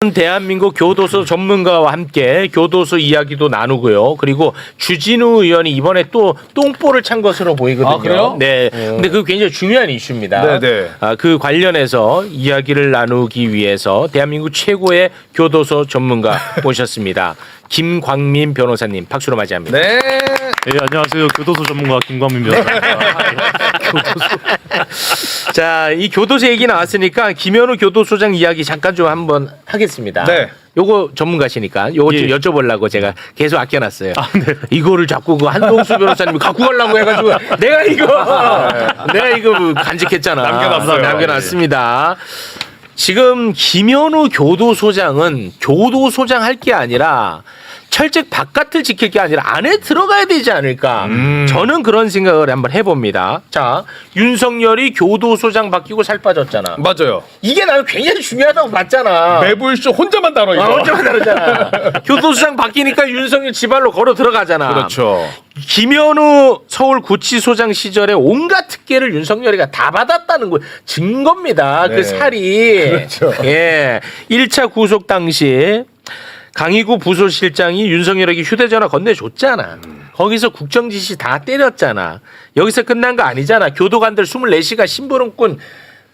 오늘은 대한민국 교도소 전문가와 함께 교도소 이야기도 나누고요. 그리고 주진우 의원이 이번에 또 똥볼을 찬 것으로 보이거든요. 아, 그래요? 네. 근데 그거 굉장히 중요한 이슈입니다. 네네. 그 관련해서 이야기를 나누기 위해서 대한민국 최고의 교도소 전문가 모셨습니다. 김광민 변호사님 박수로 맞이합니다. 네. 네, 안녕하세요. 교도소 전문가 김광민 변호사입니다. 자, 이 교도소 얘기 나왔으니까 김현우 교도소장 이야기 잠깐 좀 한번 하겠습니다. 네. 요거 전문가시니까 요거 좀 예. 여쭤보려고 제가 계속 아껴놨어요. 아, 네. 이거를 자꾸 그 한동수 변호사님이 갖고 가려고 해가지고 내가 이거 간직했잖아. 남겨놨어요. 남겨놨습니다. 지금 김현우 교도소장은 교도소장 할 게 아니라 철책 바깥을 지킬 게 아니라 안에 들어가야 되지 않을까. 저는 그런 생각을 한번 해봅니다. 자, 윤석열이 교도소장 바뀌고 살 빠졌잖아. 맞아요. 이게 나는 굉장히 중요하다고 봤잖아. 매불쇼 혼자만 다뤄 이거. 혼자만 다르잖아. 교도소장 바뀌니까 윤석열 지발로 걸어 들어가잖아. 그렇죠. 김현우 서울구치소장 시절에 온갖 특혜를 윤석열이가 다 받았다는 거 증거입니다. 네. 그 살이. 그렇죠. 예. 1차 구속 당시 강희구 부소실장이 윤석열에게 휴대전화 건네줬잖아. 거기서 국정지시 다 때렸잖아. 여기서 끝난 거 아니잖아. 교도관들 24시간 심부름꾼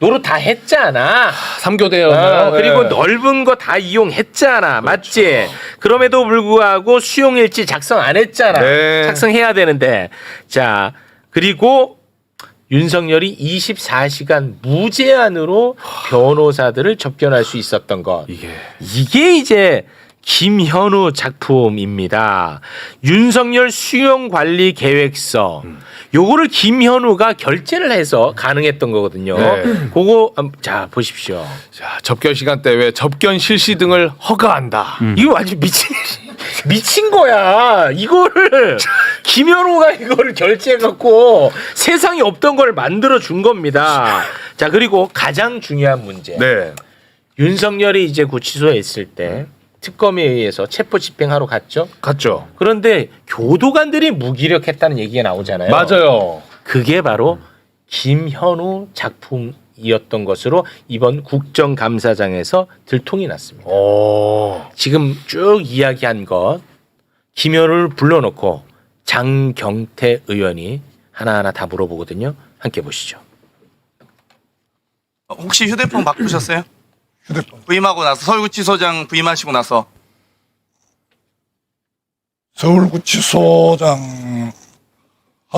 노릇 다 했잖아. 3교대였나요? 그리고 넓은 거 다 이용했잖아. 맞지? 그럼에도 불구하고 수용일지 작성 안 했잖아. 네. 작성해야 되는데. 자, 그리고 윤석열이 24시간 무제한으로 변호사들을 접견할 수 있었던 것. 이게 이제 김현우 작품입니다. 윤석열 수용관리 계획서. 요거를 김현우가 결재를 해서 가능했던 거거든요. 네. 그거 자 보십시오. 자, 접견 시간대 외 접견 실시 등을 허가한다. 이거 완전 미친 거야. 이거를 김현우가 이거를 결재해갖고 세상에 없던 걸 만들어 준 겁니다. 자, 그리고 가장 중요한 문제. 네. 윤석열이 이제 구치소에 있을 때 특검에 의해서 체포 집행하러 갔죠. 갔죠. 그런데 교도관들이 무기력했다는 얘기가 나오잖아요. 맞아요. 그게 바로 김현우 작품이었던 것으로 이번 국정감사장에서 들통이 났습니다. 오. 지금 쭉 이야기한 것 김현우를 불러놓고 장경태 의원이 하나하나 다 물어보거든요. 함께 보시죠. 혹시 휴대폰 바꾸셨어요? 휴대폰. 부임하고 나서 서울구치소장 부임하시고 나서 서울구치소장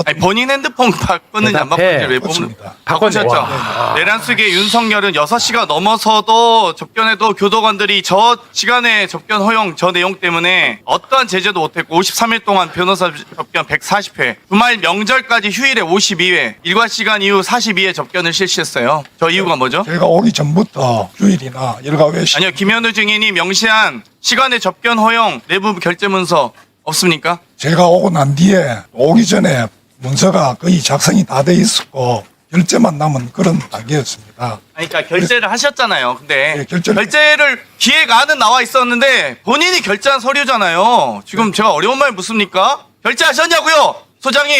아니, 본인 핸드폰 바꿨는지 안 대답해. 바꿨는지 왜 바꿨습니다. 바꾸셨죠? 내란 속에 윤석열은 6시가 넘어서도 접견해도 교도관들이 저 시간에 접견 허용 저 내용 때문에 어떠한 제재도 못했고 53일 동안 변호사 접견 140회 주말 명절까지 휴일에 52회 일과 시간 이후 42회 접견을 실시했어요. 저 이유가 뭐죠? 제가 오기 전부터 휴일이나 일가외 시 아니요, 김현우 증인이 명시한 시간에 접견 허용 내부 결재 문서 없습니까? 제가 오고 난 뒤에 오기 전에 문서가 거의 작성이 다 돼 있었고 결재만 남은 그런 단계였습니다. 아니, 그러니까 결재를 하셨잖아요. 근데 네, 결재를 기획안은 나와 있었는데 본인이 결재한 서류잖아요. 지금 제가 어려운 말 묻습니까? 결재하셨냐고요, 소장이?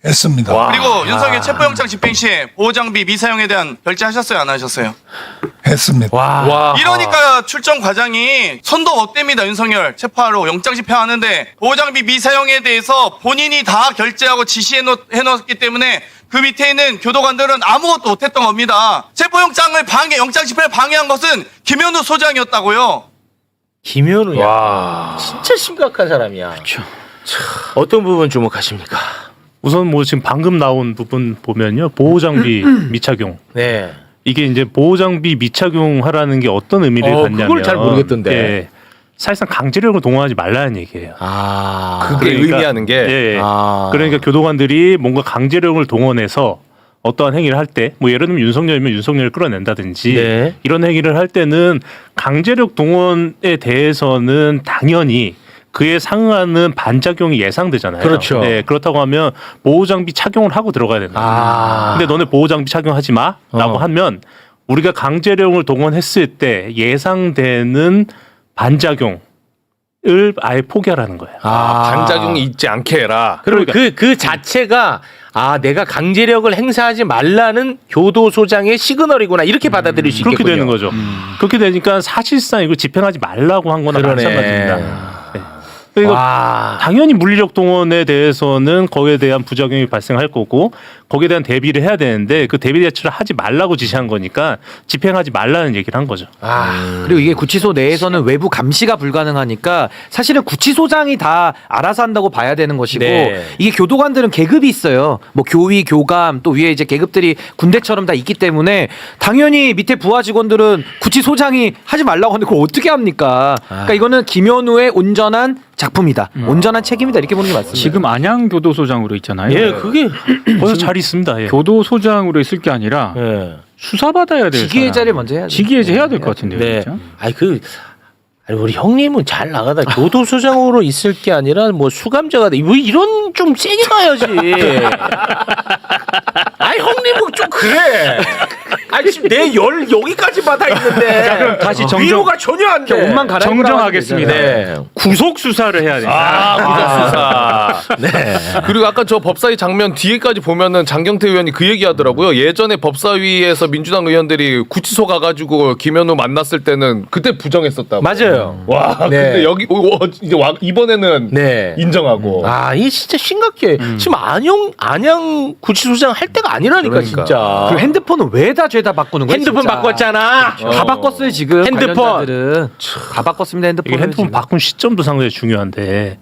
했습니다. 그리고 윤석열 체포영장 집행 시에 보호장비 미사용에 대한 결재하셨어요, 안 하셨어요? 했습니다. 와. 이러니까 출정 과장이 선도 못됩니다. 윤석열 체포하러 영장 집행하는데 보호장비 미사용에 대해서 본인이 다 결재하고 지시해놓았기 때문에 그 밑에 있는 교도관들은 아무것도 못했던 겁니다. 체포영장을 영장 집행을 방해한 것은 김현우 소장이었다고요. 김현우야. 와. 진짜 심각한 사람이야. 어떤 부분 주목하십니까? 우선 뭐 지금 방금 나온 부분 보면요. 보호장비 미착용. 네. 이게 이제 보호장비 미착용하라는 게 어떤 의미를 갖냐면 그걸 잘 모르겠던데. 예, 사실상 강제력을 동원하지 말라는 얘기예요. 그게 의미하는 게 예, 아. 그러니까 교도관들이 뭔가 강제력을 동원해서 어떠한 행위를 할 때, 뭐 예를 들면 윤석열이면 윤석열을 끌어낸다든지 네. 이런 행위를 할 때는 강제력 동원에 대해서는 당연히 그에 상응하는 반작용이 예상되잖아요. 그렇죠. 네, 그렇다고 하면 보호장비 착용을 하고 들어가야 된다. 아. 근데 너네 보호장비 착용하지 마라고 하면 우리가 강제력을 동원했을 때 예상되는 반작용에 아예 포기하라는 거예요. 반작용이 있지 않게 해라. 그리고 그 자체가 내가 강제력을 행사하지 말라는 교도소장의 시그널이구나 이렇게 받아들일 수 그렇게 있겠군요. 되는 거죠. 그렇게 되니까 사실상 이거 집행하지 말라고 한 거나 그러네. 마찬가지입니다. 네. 그러니까 와. 당연히 물리력 동원에 대해서는 거기에 대한 부작용이 발생할 거고 거기에 대한 대비를 해야 되는데 그 대비 대처를 하지 말라고 지시한 거니까 집행하지 말라는 얘기를 한 거죠. 그리고 이게 구치소 내에서는 외부 감시가 불가능하니까 사실은 구치소장이 다 알아서 한다고 봐야 되는 것이고 네. 이게 교도관들은 계급이 있어요. 뭐 교위, 교감 또 위에 이제 계급들이 군대처럼 다 있기 때문에 당연히 밑에 부하 직원들은 구치소장이 하지 말라고 하는데 그걸 어떻게 합니까? 그러니까 이거는 김현우의 온전한 작품이다. 온전한 책임이다. 이렇게 보는 게 맞습니다. 지금 안양교도소장으로 있잖아요. 예, 그게 벌써 잘 있습니다. 예. 교도소장으로 있을 게 아니라 예. 수사받아야 될 직위해제를 먼저 해야죠. 직위해제 해야 될 것 같은데요. 네. 진짜? 아니 우리 형님은 잘 나가다 교도소장으로 있을 게 아니라 뭐 수감자가 돼. 뭐 이런 좀 세게 가야지. 아니 형님은 좀 그래. 아니 지금 내 열 여기까지 받아 있는데. 자, 그럼 다시 정정- 위로가 전혀 안 돼. 옷만 갈아입으라고 정정하겠습니다. 하면 되잖아요. 네. 구속 수사를 해야 됩니다. 구속수사. 네. 그리고 아까 저 법사위 장면 뒤에까지 보면은 장경태 의원이 그 얘기하더라고요. 예전에 법사위에서 민주당 의원들이 구치소 가가지고 김현우 만났을 때는 그때 부정했었다고. 맞아요. 와, 네. 근데 여기 이제 이번에는 네. 인정하고. 이 진짜 심각해. 지금 안양 구치소장 할 때가 아니라니까 그러니까. 진짜. 그리고 핸드폰은 왜 다 죄다 바꾸는 거예요? 핸드폰 진짜? 바꿨잖아. 다 바꿨어요 지금. 핸드폰. 관련자들은. 다 바꿨습니다 핸드폰. 이게 핸드폰 바꾼 시점도 상당히 중요한데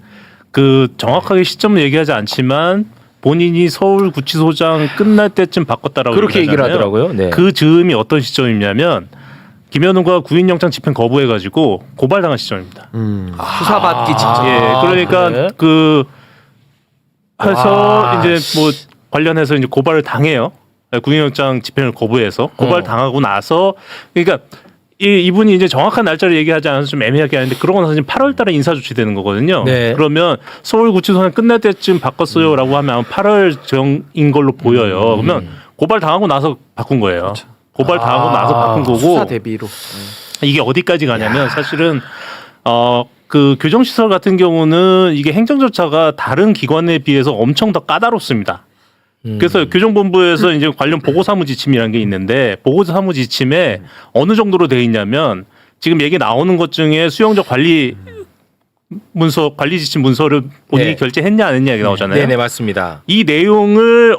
그 정확하게 시점을 얘기하지 않지만 본인이 서울구치소장 끝날 때쯤 바꿨다라고 그렇게 얘기를 하잖아요. 하더라고요. 네. 그 즈음이 어떤 시점이냐면 김현우가 구인영장 집행 거부해가지고 고발당한 시점입니다. 수사받기 직전. 예, 그러니까 그래? 그 해서 와, 이제 뭐 관련해서 이제 고발을 당해요. 구인영장 집행을 거부해서 고발 당하고 나서 그러니까 이분이 이제 정확한 날짜를 얘기하지 않아서 좀 애매하게 하는데 그러고 나서 지금 8월달에 인사 조치되는 거거든요. 네. 그러면 서울구치소장 끝날 때쯤 바꿨어요라고 하면 아마 8월 정인 걸로 보여요. 그러면 고발 당하고 나서 바꾼 거예요. 고발 당하고 나서 바꾼 거고 수사 대비로. 이게 어디까지 가냐면 사실은 그 교정시설 같은 경우는 이게 행정 절차가 다른 기관에 비해서 엄청 더 까다롭습니다. 그래서 교정본부에서 이제 관련 보고사무지침이라는 게 있는데 보고사무지침에 어느 정도로 돼 있냐면 지금 얘기 나오는 것 중에 수용자 관리 문서 관리 지침 문서를 본인이 네. 결제했냐 안 했냐 얘기 나오잖아요. 네네 맞습니다. 이 내용을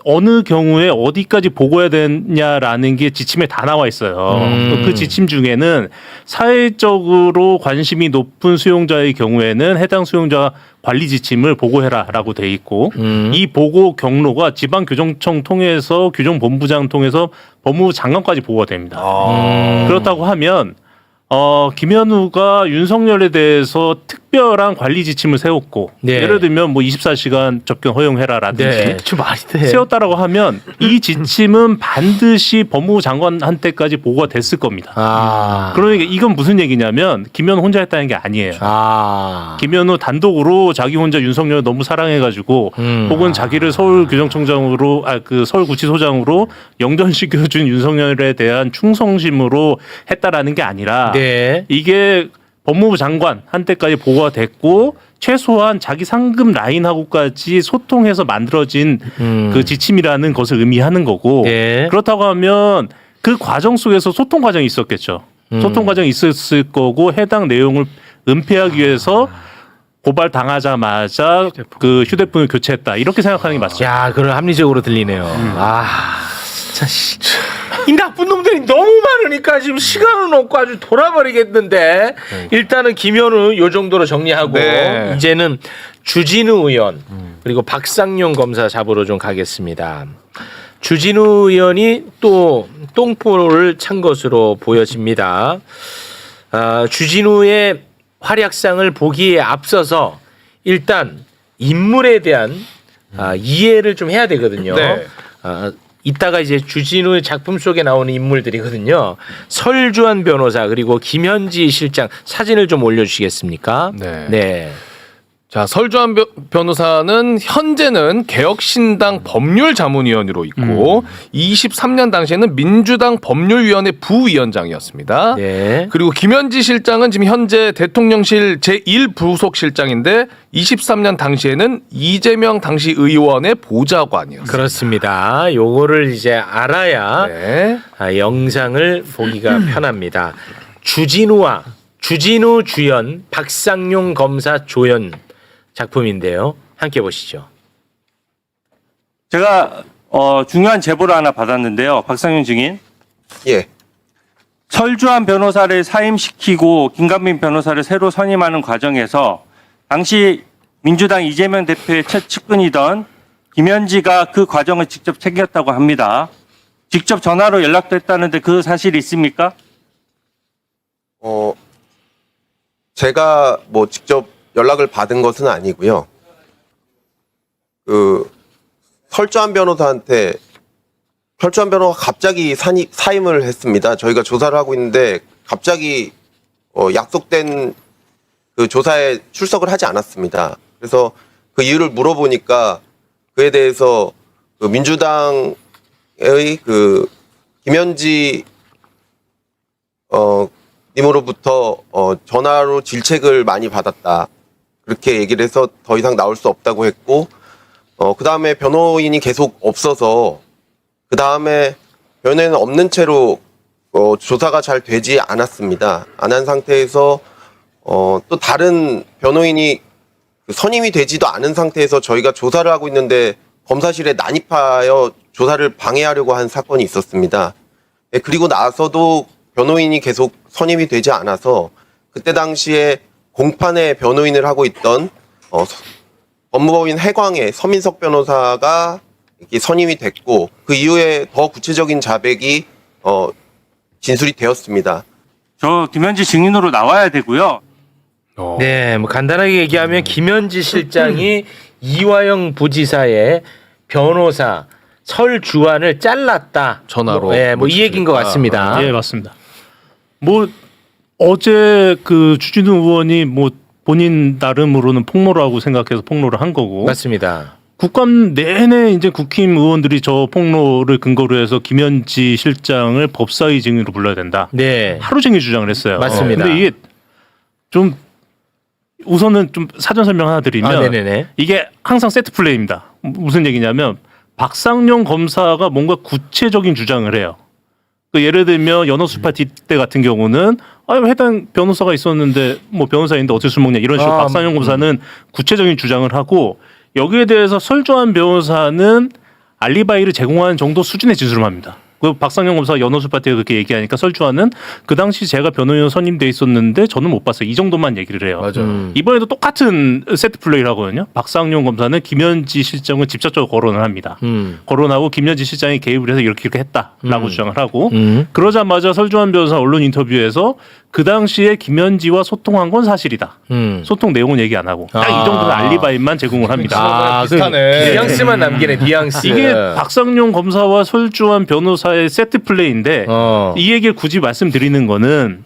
어느 경우에 어디까지 보고해야 되냐라는 게 지침에 다 나와 있어요. 또그 지침 중에는 사회적으로 관심이 높은 수용자의 경우에는 해당 수용자 관리 지침을 보고해라라고 돼 있고 이 보고 경로가 지방교정청 통해서 교정본부장 통해서 법무부 장관까지 보고가 됩니다. 그렇다고 하면 김현우가 윤석열에 대해서 특별한 관리 지침을 세웠고 네. 예를 들면 뭐 24시간 접견 허용해라라든지 네. 좀 말이 돼. 세웠다라고 하면 이 지침은 반드시 법무부 장관한테까지 보고가 됐을 겁니다. 그러니까 이건 무슨 얘기냐면 김현우 혼자 했다는 게 아니에요. 김현우 단독으로 자기 혼자 윤석열을 너무 사랑해가지고 혹은 자기를 서울교정청장으로 그 서울구치소장으로 영전시켜준 윤석열에 대한 충성심으로 했다라는 게 아니라 네. 이게 법무부 장관 한테까지 보고가 됐고 최소한 자기 상급 라인하고까지 소통해서 만들어진 그 지침이라는 것을 의미하는 거고 네. 그렇다고 하면 그 과정 속에서 소통 과정이 있었겠죠. 소통 과정이 있었을 거고 해당 내용을 은폐하기 위해서 고발 당하자마자 그 휴대폰을 교체했다 이렇게 생각하는 게 맞죠. 야, 그런 합리적으로 들리네요. 진짜 이 나쁜 놈들이 너무 많으니까 지금 시간은 없고 아주 돌아버리겠는데 일단은 김현우 요 정도로 정리하고 네. 이제는 주진우 의원 그리고 박상용 검사 잡으러 좀 가겠습니다. 주진우 의원이 또 똥포를 찬 것으로 보여집니다. 주진우의 활약상을 보기에 앞서서 일단 인물에 대한 이해를 좀 해야 되거든요. 네. 이따가 이제 주진우의 작품 속에 나오는 인물들이거든요. 설주한 변호사 그리고 김현지 실장 사진을 좀 올려주시겠습니까? 네. 네. 자, 설주한 변호사는 현재는 개혁신당 법률자문위원으로 있고 23년 당시에는 민주당 법률위원회 부위원장이었습니다. 네. 그리고 김현지 실장은 지금 현재 대통령실 제1부속실장인데 23년 당시에는 이재명 당시 의원의 보좌관이었어요. 그렇습니다. 요거를 이제 알아야 네. 영상을 보기가 편합니다. 주진우 주연, 박상용 검사 조연 작품인데요. 함께 보시죠. 제가 중요한 제보를 하나 받았는데요. 박상윤 증인. 예. 설주한 변호사를 사임시키고 김관민 변호사를 새로 선임하는 과정에서 당시 민주당 이재명 대표의 첫 측근이던 김현지가 그 과정을 직접 챙겼다고 합니다. 직접 전화로 연락됐다는데 그 사실이 있습니까? 제가 뭐 직접 연락을 받은 것은 아니고요. 설주한 변호사가 갑자기 사임을 했습니다. 저희가 조사를 하고 있는데 갑자기 약속된 그 조사에 출석을 하지 않았습니다. 그래서 그 이유를 물어보니까 그에 대해서 그 민주당의 그 김현지 님으로부터 전화로 질책을 많이 받았다. 그렇게 얘기를 해서 더 이상 나올 수 없다고 했고, 그 다음에 변호인이 계속 없어서, 그 다음에 변호인은 없는 채로, 조사가 잘 되지 않았습니다. 안 한 상태에서, 또 다른 변호인이 선임이 되지도 않은 상태에서 저희가 조사를 하고 있는데 검사실에 난입하여 조사를 방해하려고 한 사건이 있었습니다. 네, 그리고 나서도 변호인이 계속 선임이 되지 않아서 그때 당시에 공판에 변호인을 하고 있던 법무법인 해광의 서민석 변호사가 이렇게 선임이 됐고 그 이후에 더 구체적인 자백이 진술이 되었습니다. 저 김현지 증인으로 나와야 되고요. 네, 뭐 간단하게 얘기하면 김현지 실장이 이화영 부지사의 변호사 설주환을 잘랐다. 전화로. 네, 뭐 이 얘기인 것 같습니다. 예, 맞습니다. 뭐 어제 그 주진우 의원이 뭐 본인 나름으로는 폭로라고 생각해서 폭로를 한 거고 맞습니다. 국감 내내 이제 국힘 의원들이 저 폭로를 근거로 해서 김현지 실장을 법사위 증인으로 불러야 된다. 네, 하루 종일 주장을 했어요. 맞습니다. 근데 이게 좀 우선은 좀 사전 설명 하나 드리면 네네네. 이게 항상 세트 플레이입니다. 무슨 얘기냐면 박상용 검사가 뭔가 구체적인 주장을 해요. 그 예를 들면 연어수 파티 때 같은 경우는 해당 변호사가 있었는데 뭐 변호사인데 어쩔 수 먹냐 이런 식으로 박상용 검사는 구체적인 주장을 하고 여기에 대해서 설주한 변호사는 알리바이를 제공하는 정도 수준의 진술을 합니다. 그 박상용 검사가 연어수 파티에 그렇게 얘기하니까 설주환은 그 당시 제가 변호인 선임돼 있었는데 저는 못 봤어요. 이 정도만 얘기를 해요. 맞아. 이번에도 똑같은 세트 플레이를 하거든요. 박상용 검사는 김현지 실장을 직접적으로 거론을 합니다. 거론하고 김현지 실장이 개입을 해서 이렇게 했다라고 주장을 하고 그러자마자 설주환 변호사 언론 인터뷰에서 그 당시에 김현지와 소통한 건 사실이다. 소통 내용은 얘기 안 하고 딱 이 정도는 알리바이만 제공을 합니다. 비슷하네. 뉘앙스만 남기네, 뉘앙스. 이게 박상용 검사와 설주환 변호사의 세트 플레이인데 이 얘기를 굳이 말씀드리는 거는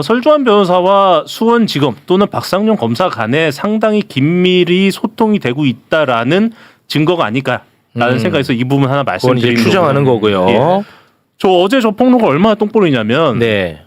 설주환 변호사와 수원지검 또는 박상용 검사 간에 상당히 긴밀히 소통이 되고 있다라는 증거가 아닐까라는 생각에서 이 부분 하나 그건 이제 말씀드리는 추정하는 거고요. 예. 저 어제 저 폭로가 얼마나 똥볼이냐면 네.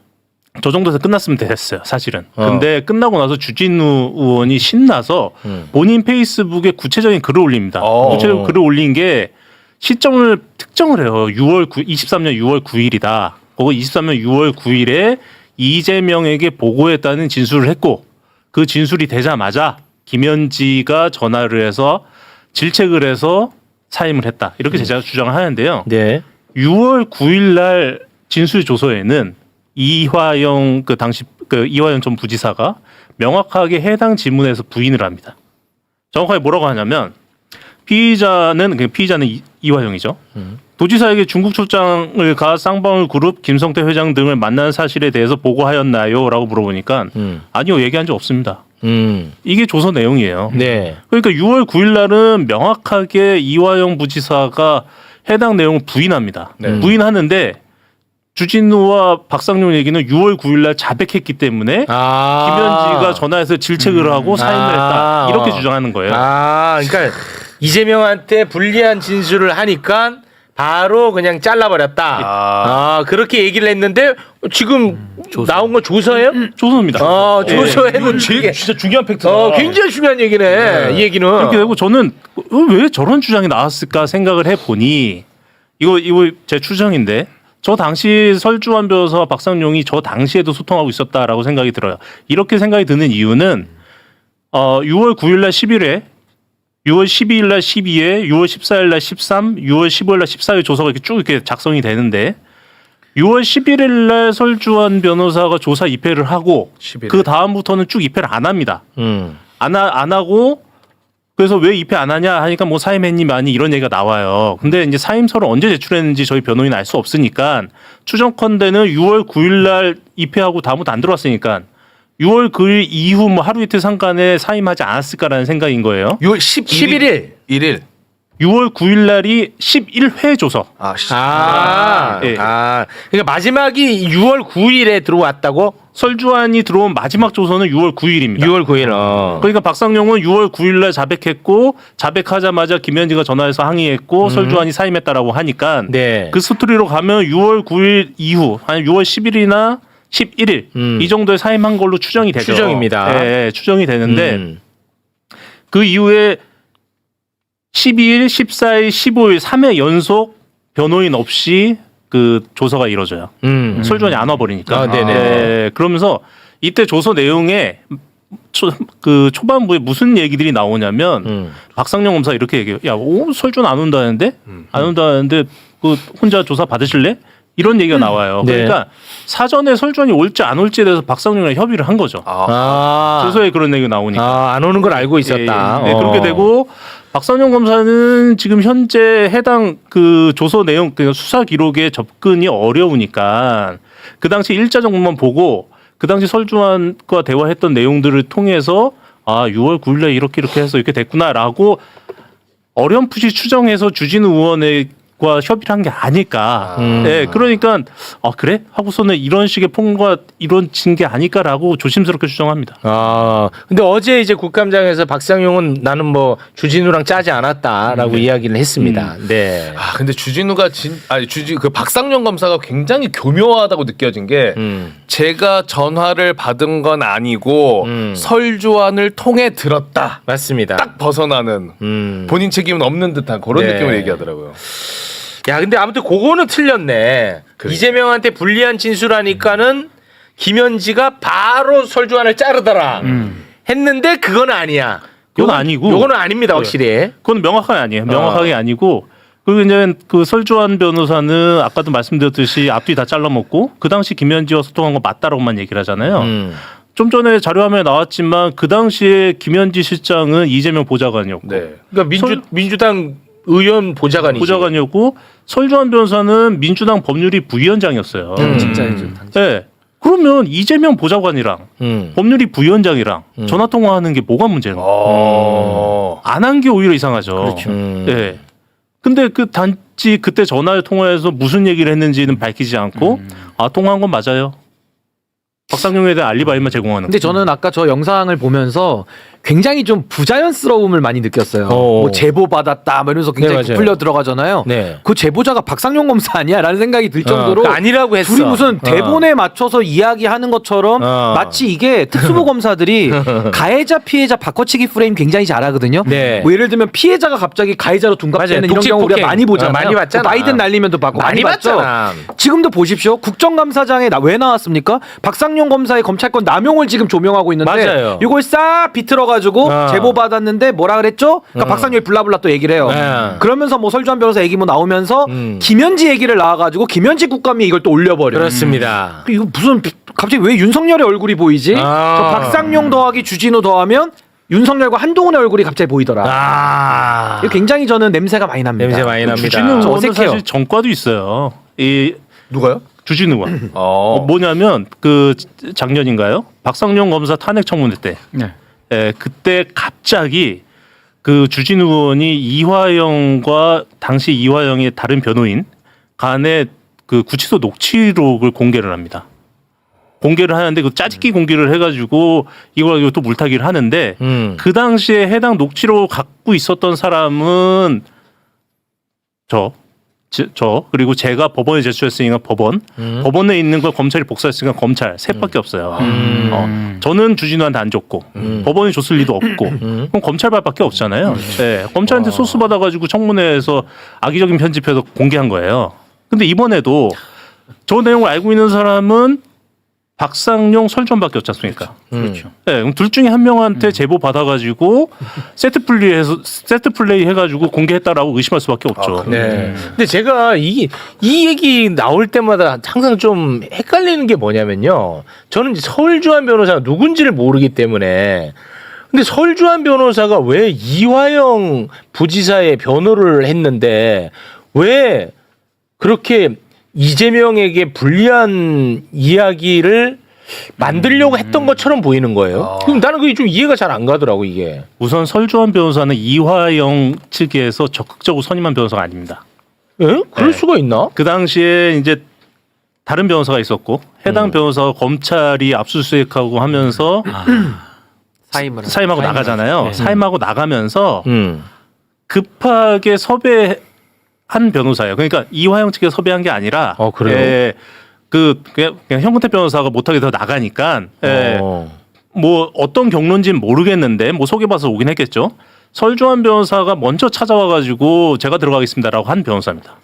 저 정도에서 끝났으면 됐어요, 사실은. 근데 끝나고 나서 주진우 의원이 신나서 본인 페이스북에 구체적인 글을 올립니다. 구체적인 글을 올린 게 시점을 특정을 해요. 23년 6월 9일이다. 그거 23년 6월 9일에 이재명에게 보고했다는 진술을 했고 그 진술이 되자마자 김현지가 전화를 해서 질책을 해서 사임을 했다. 이렇게 제가 주장을 하는데요. 네. 6월 9일 날 진술 조서에는 이화영 당시 이화영 전 부지사가 명확하게 해당 질문에서 부인을 합니다. 정확하게 뭐라고 하냐면 피의자는 이화영이죠. 도지사에게 중국 출장을 가 쌍방울 그룹 김성태 회장 등을 만난 사실에 대해서 보고하였나요? 라고 물어보니까 아니요, 얘기한 적 없습니다. 이게 조서 내용이에요. 네. 그러니까 6월 9일 날은 명확하게 이화영 부지사가 해당 내용을 부인합니다. 부인하는데 주진우와 박상용 얘기는 6월 9일날 자백했기 때문에 김현지가 전화해서 질책을 하고 사임을 했다 이렇게 주장하는 거예요. 그러니까 이재명한테 불리한 진술을 하니까 바로 그냥 잘라버렸다. 그렇게 얘기를 했는데 지금 나온 건 조서예요? 조서입니다. 조서에는 진짜 중요한 팩트다. 굉장히 중요한 얘기네. 이 얘기는. 그렇게 되고 저는 왜 저런 주장이 나왔을까 생각을 해보니 이거 제 추정인데 저 당시 설주환 변호사와 박상용이 저 당시에도 소통하고 있었다라고 생각이 들어요. 이렇게 생각이 드는 이유는 6월 9일날 11회 6월 12일날 12회, 6월 14일날 13, 6월 15일날 14회 조서가 이렇게 쭉 이렇게 작성이 되는데 6월 11일날 설주환 변호사가 조사 입회를 하고 11일. 그 다음부터는 쭉 입회를 안 합니다. 안 하고 그래서 왜 입회 안 하냐 하니까 뭐 사임했니 많이 이런 얘기가 나와요. 근데 이제 사임서를 언제 제출했는지 저희 변호인은 알 수 없으니까 추정컨대는 6월 9일날 입회하고 다음부터 안 들어왔으니까 6월 9일 이후 뭐 하루 이틀 상간에 사임하지 않았을까라는 생각인 거예요. 6월 11일. 1일. 6월 9일 날이 11회 조서. 예. 그러니까 마지막이 6월 9일에 들어왔다고? 설주환이 들어온 마지막 조서는 6월 9일입니다. 6월 9일. 그러니까 박상용은 6월 9일 날 자백했고 자백하자마자 김현지가 전화해서 항의했고 설주환이 사임했다라고 하니까 네. 그 스토리로 가면 6월 9일 이후 아니 6월 10일이나 11일 이 정도에 사임한 걸로 추정이 되죠. 추정입니다. 네, 추정이 되는데 그 이후에 12일, 14일, 15일 3회 연속 변호인 없이 그 조서가 이루어져요. 설주환이 안 와버리니까. 네네. 네, 그러면서 이때 조서 내용에 그 초반부에 무슨 얘기들이 나오냐면 박상용 검사 이렇게 얘기해요. 야, 설주환 안 온다는데? 안 온다는데 그 혼자 조사 받으실래? 이런 얘기가 나와요. 네. 그러니까 사전에 설주환이 올지 안 올지에 대해서 박상용이랑 협의를 한 거죠. 조서에 그런 얘기가 나오니까. 안 오는 걸 알고 있었다. 네, 그렇게 되고 박상용 검사는 지금 현재 해당 그 조서 내용 그 수사 기록에 접근이 어려우니까 그 당시 일자 정보만 보고 그 당시 설주환과 대화했던 내용들을 통해서 6월 9일에 이렇게 해서 이렇게 됐구나라고 어렴풋이 추정해서 주진우 의원과 협의를 한 게 아닐까. 네, 그러니까 그래? 하고서는 이런 식의 폭로가 이루어진 게 아닐까라고 조심스럽게 추정합니다. 근데 어제 이제 국감장에서 박상용은 나는 뭐 주진우랑 짜지 않았다라고 이야기를 했습니다. 네. 근데 주진우가 그 박상용 검사가 굉장히 교묘하다고 느껴진 게 제가 전화를 받은 건 아니고 설주환을 통해 들었다. 맞습니다. 딱 벗어나는 본인 책임은 없는 듯한 그런 네. 느낌을 얘기하더라고요. 야, 근데 아무튼 그거는 틀렸네. 그래. 이재명한테 불리한 진술하니까는 김현지가 바로 설주환을 자르더라. 했는데 그건 아니야. 그건 아니고. 요거는 아닙니다, 확실히. 그건 명확하게 아니에요. 명확하게 아니고. 그리고 이제 그 설주환 변호사는 아까도 말씀드렸듯이 앞뒤 다 잘라먹고 그 당시 김현지와 소통한 거 맞다라고만 얘기를 하잖아요. 좀 전에 자료화면에 나왔지만 그 당시에 김현지 실장은 이재명 보좌관이었고 네. 그러니까 민주당 의원 보좌관이었고 설주환 변호사는 민주당 법률위 부위원장이었어요. 진짜죠. 네. 그러면 이재명 보좌관이랑 법률위 부위원장이랑 전화 통화하는 게 뭐가 문제인가? 안 한 게 오히려 이상하죠. 그렇죠. 네. 근데 그 단지 그때 전화 통화해서 무슨 얘기를 했는지는 밝히지 않고 통화한 건 맞아요. 박상용에 대한 알리바이만 제공하는. 근데 저는 아까 저 영상을 보면서 굉장히 좀 부자연스러움을 많이 느꼈어요. 뭐 제보 받았다, 뭐 이러면서 굉장히 네, 맞아요. 부풀려 들어가잖아요. 네. 그 제보자가 박상용 검사 아니야라는 생각이 들 정도로 그러니까 아니라고 했어. 둘이 무슨 대본에 맞춰서 이야기하는 것처럼 마치 이게 특수부 검사들이 가해자 피해자 바꿔치기 프레임 굉장히 잘하거든요. 네. 뭐 예를 들면 피해자가 갑자기 가해자로 둔갑되는 맞아요. 이런 독직 경우 우리가 폭행. 많이 보잖아요. 많이 봤잖아. 뭐 바이든 날리면도 받고 많이 봤죠. 봤잖아. 지금도 보십시오. 국정감사장에 왜 나왔습니까? 박상용 검사의 검찰권 남용을 지금 조명하고 있는데 맞아요. 이걸 싹 비틀어가지고 제보 받았는데 뭐라 그랬죠? 그러니까 박상용이 블라블라 또 얘기를 해요. 네. 그러면서 뭐 설주환 변호사 얘기 뭐 나오면서 김현지 얘기를 나와가지고 김현지 국감이 이걸 또 올려버려. 그렇습니다. 이거 무슨 갑자기 왜 윤석열의 얼굴이 보이지? 저 박상용 더하기 주진우 더하면 윤석열과 한동훈의 얼굴이 갑자기 보이더라. 이거 굉장히 저는 냄새가 많이 납니다. 냄새 많이 납니다. 주진우 저 의원은 어색해요. 사실 전과도 있어요. 이 누가요? 주진우가. 뭐냐면 그 작년인가요? 박상용 검사 탄핵 청문회 때. 네. 그때 갑자기 그 주진우 의원이 이화영과 당시 이화영의 다른 변호인 간에 그 구치소 녹취록을 공개를 합니다. 공개를 하는데 그 짜집기 공개를 해가지고 이걸 가지고 또 물타기를 하는데 그 당시에 해당 녹취록을 갖고 있었던 사람은 저 그리고 제가 법원에 제출했으니까 법원에 있는 걸 검찰이 복사했으니까 검찰 셋밖에 없어요. 저는 주진우한테 안 줬고 법원이 줬을 리도 없고 그럼 검찰발밖에 없잖아요. 네, 검찰한테 소스 받아가지고 청문회에서 악의적인 편집해서 공개한 거예요. 근데 이번에도 저 내용을 알고 있는 사람은 박상용, 설전밖에 없지 않습니까? 그렇죠. 네, 그럼 둘 중에 한 명한테 제보 받아가지고 세트 플레이 해가지고 공개했다라고 의심할 수밖에 없죠. 네. 근데 제가 이 얘기 나올 때마다 항상 좀 헷갈리는 게 뭐냐면요. 저는 이제 서울주한 변호사가 누군지를 모르기 때문에 근데 서울주한 변호사가 왜 이화영 부지사의 변호를 했는데 왜 그렇게 이재명에게 불리한 이야기를 만들려고 했던 것처럼 보이는 거예요. 그럼 나는 그게 좀 이해가 잘 안 가더라고 이게. 우선 설주환 변호사는 이화영 측에서 적극적으로 선임한 변호사가 아닙니다. 예? 그럴 네. 수가 있나? 그 당시에 이제 다른 변호사가 있었고 해당 변호사가 검찰이 압수수색하고 하면서 사임하고 나가잖아요. 네. 사임하고 나가면서 급하게 섭외한 변호사예요. 그러니까 이화영 측에서 섭외한 게 아니라 그래요? 예, 그냥 현근태 변호사가 못하게 더 나가니까 예, 뭐 어떤 경로인지는 모르겠는데 뭐 소개받아서 오긴 했겠죠. 설주환 변호사가 먼저 찾아와가지고 제가 들어가겠습니다라고 한 변호사입니다.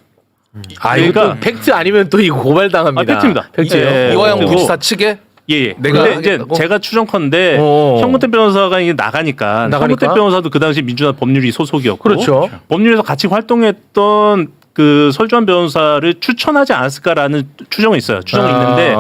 아, 이거 그러니까- 또 팩트 아니면 또 이거 고발당합니다. 팩트입니다. 팩트예요? 예, 이화영 그리고- 부지사 측에 예. 내가 근데 이제 하겠다고? 제가 추정컨대 어. 현근태 변호사가 이게 나가니까 현근태 변호사도 그 당시 민주당 법률위 소속이었고 그렇죠. 법률에서 같이 활동했던 그 설주환 변호사를 추천하지 않았을까라는 추정이 있어요. 추정이 있는데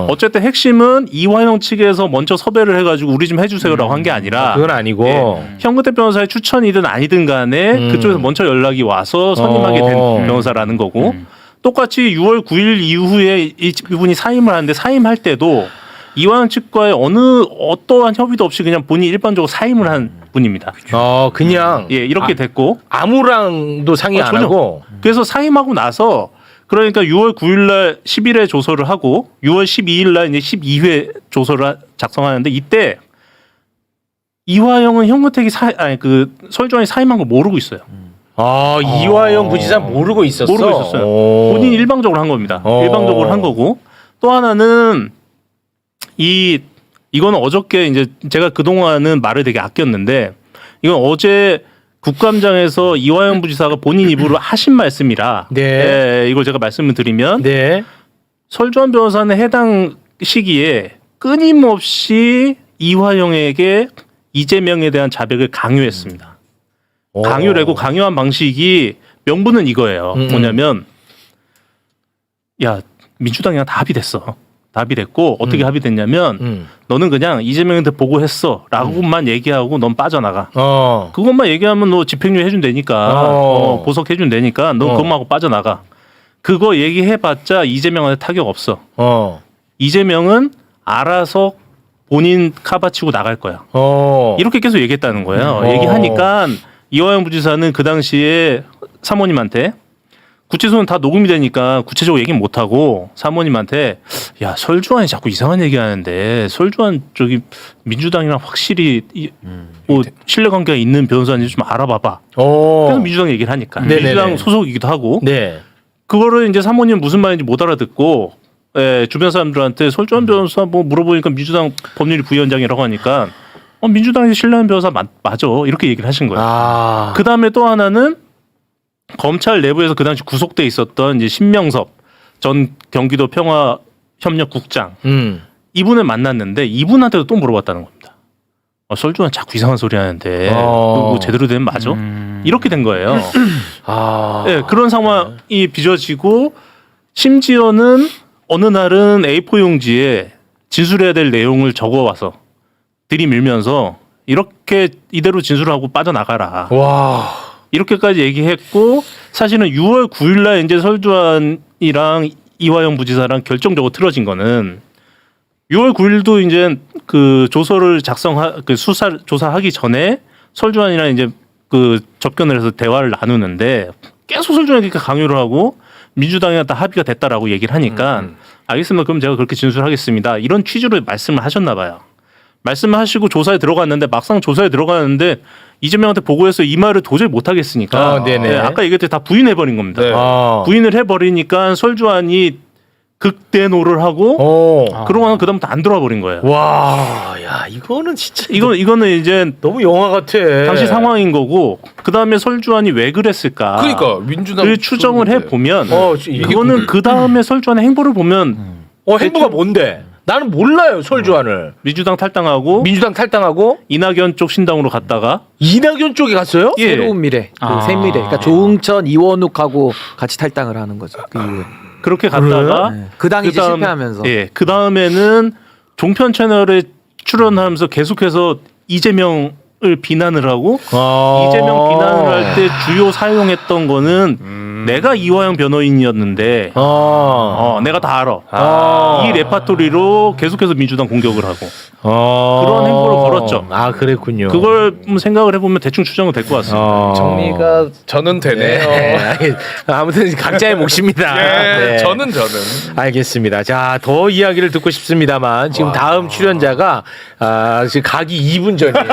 어쨌든 핵심은 이화영 측에서 먼저 섭외를 해가지고 우리 좀 해주세요라고 한 게 아니라 그건 아니고 예, 현근태 변호사의 추천이든 아니든 간에 그쪽에서 먼저 연락이 와서 선임하게 된 변호사라는 거고 똑같이 6월 9일 이후에 이분이 사임을 하는데 사임할 때도 이화영 측과의 어떠한 협의도 없이 그냥 본인이 일반적으로 사임을 한 분입니다. 그냥 예, 이렇게 됐고 아무랑도 상의 안 전혀. 하고 그래서 사임하고 나서 그러니까 6월 9일 날 11회 조서를 하고 6월 12일 날 이제 12회 조서를 작성하는데 이때 이화영은 현근택이 설주환이 사임한 걸 모르고 있어요. 이화영 부지사 모르고 있었어. 모르고 있었어요. 오. 본인이 일방적으로 한 겁니다. 어. 일방적으로 한 거고 또 하나는 이거는 어저께 이제 제가 그동안은 말을 되게 아꼈는데 이건 어제 국감장에서 이화영 부지사가 본인 입으로 하신 말씀이라 네. 예, 이걸 제가 말씀을 드리면 네. 설주환 변호사는 해당 시기에 끊임없이 이화영에게 이재명에 대한 자백을 강요했습니다. 강요를 하고 강요한 방식이 명분은 이거예요. 뭐냐면 야 민주당이랑 다 합의됐어. 다 합의됐고 어떻게 합의됐냐면 너는 그냥 이재명한테 보고했어 라고만 얘기하고 넌 빠져나가. 그것만 얘기하면 너 집행유예 해준다니까 보석해준다니까 너 그것만 하고 빠져나가. 그거 얘기해봤자 이재명한테 타격 없어. 이재명은 알아서 본인 카바치고 나갈 거야. 이렇게 계속 얘기했다는 거예요. 얘기하니까 이화영 부지사는 그 당시에 사모님한테 구치소는 다 녹음이 되니까 구체적으로 얘기는 못하고 사모님한테 야 설주환이 자꾸 이상한 얘기하는데 설주환 저기 민주당이랑 확실히 뭐 신뢰관계가 있는 변호사인지 좀 알아봐봐. 그래서 민주당 얘기를 하니까 네네네. 민주당 소속이기도 하고 네. 그거를 이제 사모님 무슨 말인지 못 알아듣고 주변 사람들한테 설주환 변호사 뭐 물어보니까 민주당 법률위 부위원장이라고 하니까 민주당에서 신뢰하는 변호사 맞아 이렇게 얘기를 하신 거예요. 그 다음에 또 하나는 검찰 내부에서 그 당시 구속돼 있었던 이제 신명섭 전 경기도 평화협력국장 이분을 만났는데 이분한테도 또 물어봤다는 겁니다. 설주환 자꾸 이상한 소리 하는데 그거 제대로 된 맞아? 이렇게 된 거예요. 네, 그런 상황이 빚어지고 심지어는 어느 날은 A4 용지에 진술해야 될 내용을 적어와서 들이밀면서 이렇게 이대로 진술하고 빠져나가라. 와. 이렇게까지 얘기했고 사실은 6월 9일 날 이제 설주환이랑 이화영 부지사랑 결정적으로 틀어진 거는 6월 9일도 이제 그 조서를 조사하기 전에 설주환이랑 이제 그 접견을 해서 대화를 나누는데 계속 설주환이 그렇게 강요를 하고 민주당이랑 다 합의가 됐다라고 얘기를 하니까 알겠습니다. 그럼 제가 그렇게 진술하겠습니다. 이런 취지로 말씀을 하셨나 봐요. 말씀하시고 조사에 들어갔는데 막상 조사에 들어갔는데 이재명한테 보고해서 이 말을 도저히 못 하겠으니까 네네. 아까 얘기했듯이 다 부인해 버린 겁니다. 네. 부인을 해 버리니까 설주환이 극대노를 하고 그러고 나서 그다음부터 안 들어와 버린 거예요. 와, 야, 이거는 진짜 이거는 이제 너무 영화 같아. 당시 상황인 거고 그다음에 설주환이 왜 그랬을까? 그러니까 민주당 그 추정을 해 보면 이게 그거는 그 다음에 설주환의 행보를 보면 행보가 뭔데? 나는 몰라요, 설주환을. 민주당 탈당하고 민주당 탈당하고 이낙연 쪽 신당으로 갔다가 이낙연 쪽에 갔어요? 예. 새로운 미래, 그 새미래. 그러니까 조응천, 이원욱하고 같이 탈당을 하는 거죠. 그 이후에. 그렇게 갔다가 네. 그 당이 이제 실패하면서. 예, 그 다음에는 종편 채널에 출연하면서 계속해서 이재명을 비난을 하고 이재명 비난을 할 때 주요 사용했던 거는 내가 이화영 변호인이었는데 내가 다 알아. 이 레파토리로 계속해서 민주당 공격을 하고 그런 행보를 걸었죠. 아, 그랬군요. 그걸 생각을 해보면 대충 추정은 될 것 같습니다. 정리가 저는 되네요. 네. 아무튼 각자의 몫입니다. 예, 네. 저는 알겠습니다. 자, 더 이야기를 듣고 싶습니다만 지금 다음 출연자가 지금 가기 2분 전이에요.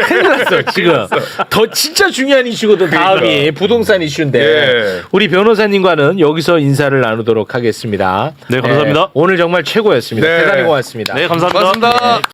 큰일 났어 지금. 더 진짜 중요한 이슈거든. 다음이 부동산 이슈인데 예. 우리 변호사님과는 여기서 인사를 나누도록 하겠습니다. 네, 감사합니다. 오늘 정말 최고였습니다. 네. 대단히 고맙습니다. 네, 감사합니다. 고맙습니다.